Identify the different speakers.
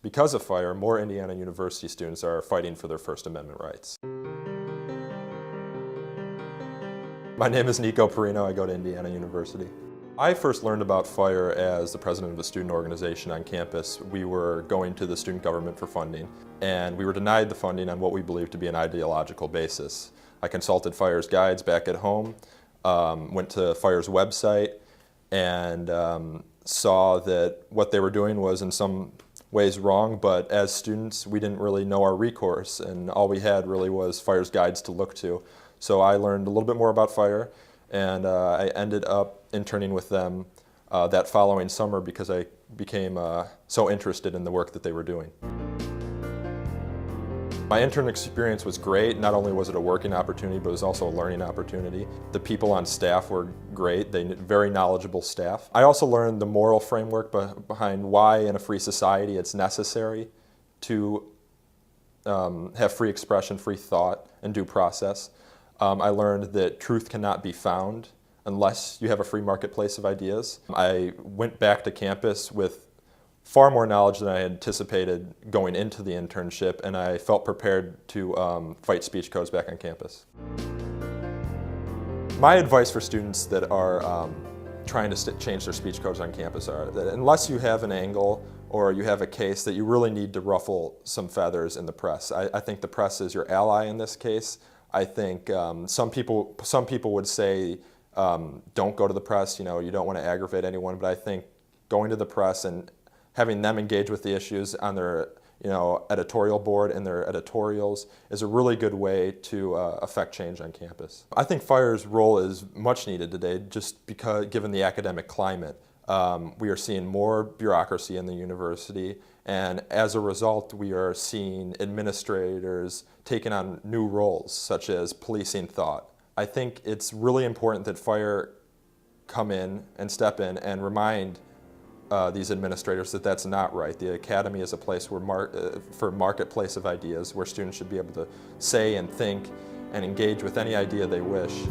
Speaker 1: Because of fire, more Indiana University students are fighting for their First Amendment rights. My name is Nico Perino. I go to Indiana University. I first learned about fire as the president of a student organization on campus. We were going to the student government for funding, and we were denied the funding on what we believed to be an ideological basis. I consulted fire's guides back at home, went to fire's website, and saw that what they were doing was in some ways wrong, but as students we didn't really know our recourse, and all we had really was fire's guides to look to. So I learned a little bit more about fire, and I ended up interning with them that following summer because I became so interested in the work that they were doing. My intern experience was great. Not only was it a working opportunity, but it was also a learning opportunity. The people on staff were great, very knowledgeable staff. I also learned the moral framework behind why in a free society it's necessary to have free expression, free thought, and due process. I learned that truth cannot be found unless you have a free marketplace of ideas. I went back to campus with far more knowledge than I had anticipated going into the internship, and I felt prepared to fight speech codes back on campus. My advice for students that are trying to change their speech codes on campus are that unless you have an angle or you have a case, that you really need to ruffle some feathers in the press. I think the press is your ally in this case. I think some people would say don't go to the press, you don't want to aggravate anyone, but I think going to the press and having them engage with the issues on their editorial board and their editorials is a really good way to affect change on campus. I think fire's role is much needed today just because, given the academic climate. We are seeing more bureaucracy in the university, and as a result we are seeing administrators taking on new roles such as policing thought. I think it's really important that fire come in and step in and remind these administrators that that's not right. The academy is a place for marketplace of ideas where students should be able to say and think and engage with any idea they wish.